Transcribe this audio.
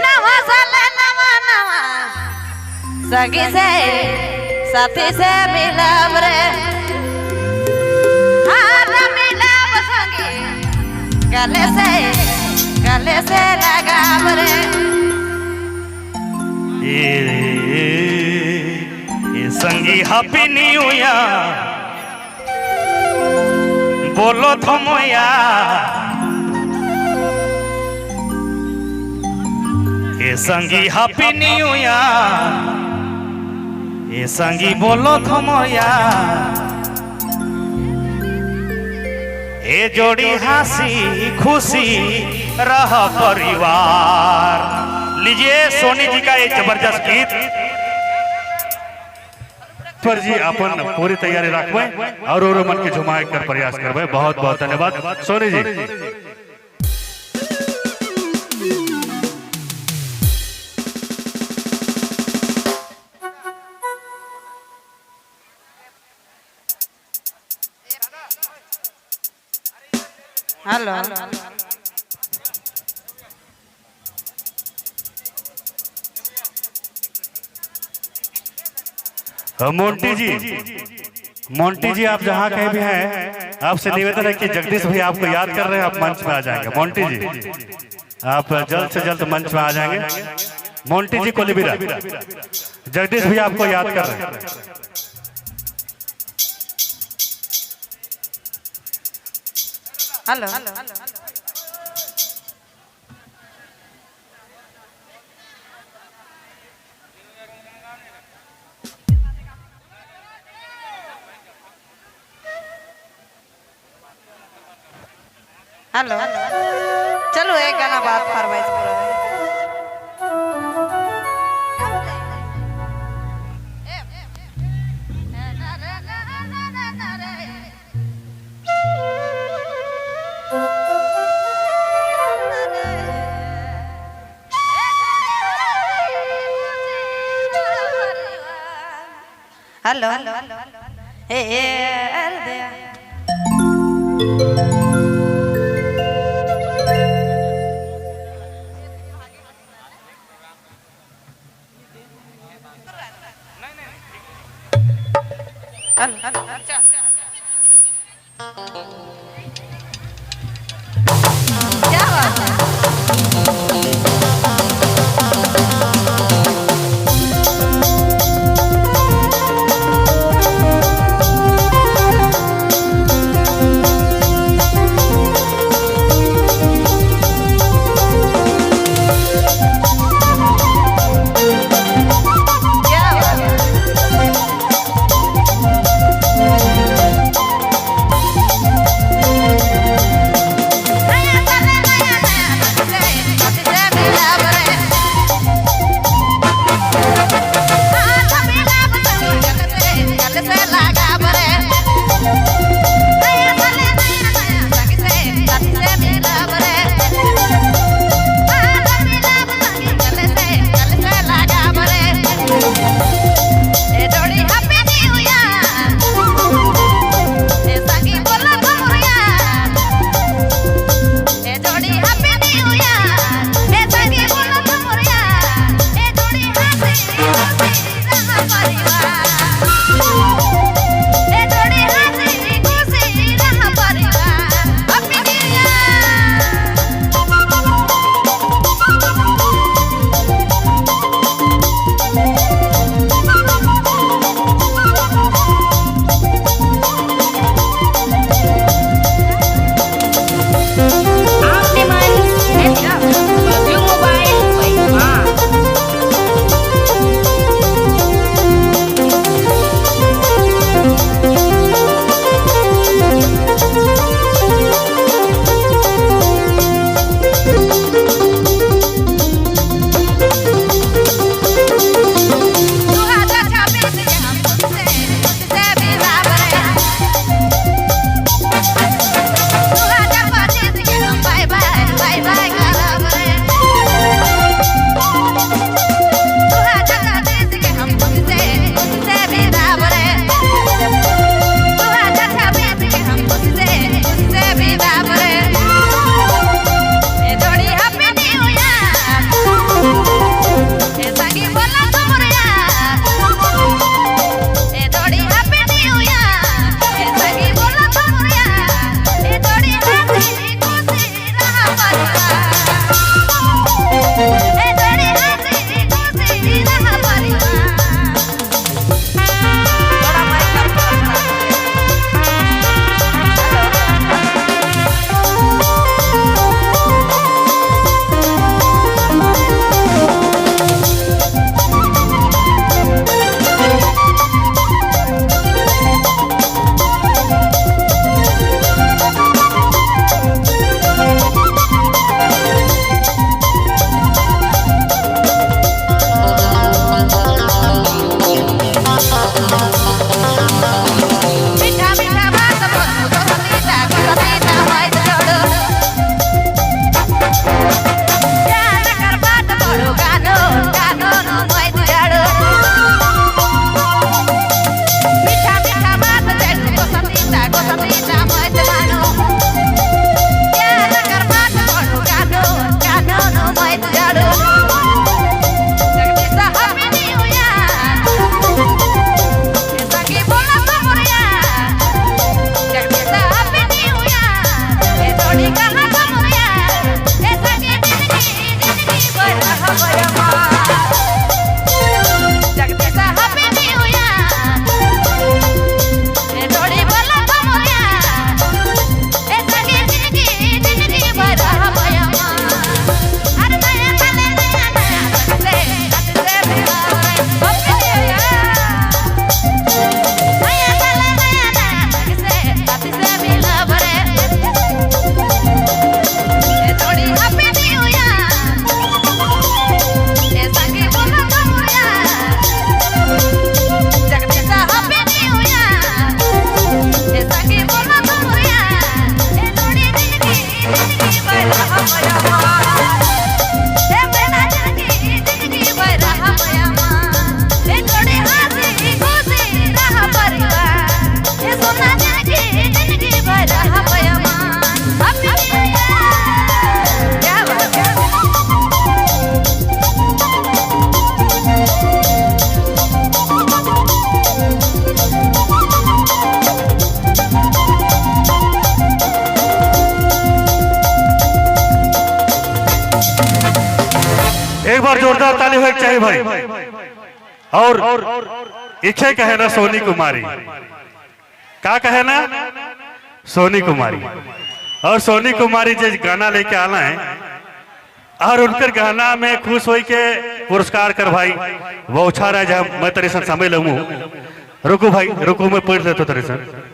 नवा साले नवा नवा सगी से साथी से मिलाव रे हार मिलाव संगी गले से लगाव रे ये संगी हैप्पी न्यू ईयर बोलो थमोया ये संगी हैप्पी न्यू ईयर ये संगी बोलो थमोया ये जोड़ी हंसी खुशी रह परिवार। लीजिए सोनी जी का एक जबरदस्त गीत पर जी अपन पूरी तैयारी रखबे और मन के झुमाए कर प्रयास करबे। बहुत बहुत धन्यवाद सोनी जी। हेलो मोंटी जी आप जहाँ कहीं भी हैं आपसे निवेदन है कि जगदीश भाई आपको याद कर रहे हैं, आप मंच में आ जाएंगे। मोंटी जी आप जल्द से जल्द मंच में आ जाएंगे। मोंटी जी को लिबिरा जगदीश भाई आपको याद कर रहे हैं। हेलो हेलो चलो एक गाना बात फरमाइश पूरा हेलो ए क्या बात है? एक बार जोरदार ताली हो चाहिए भाई। और इच्छे कहे ना सोनी कुमारी, क्या कहे ना सोनी कुमारी। और सोनी कुमारी जो गाना लेके आना है और उनकर गाना में खुश हो के पुरस्कार कर भाई वो उछा रहा है। जब मैं तेरे संग समय लूँ, रुको भाई रुको, मैं पढ़ लेता तेरे संग।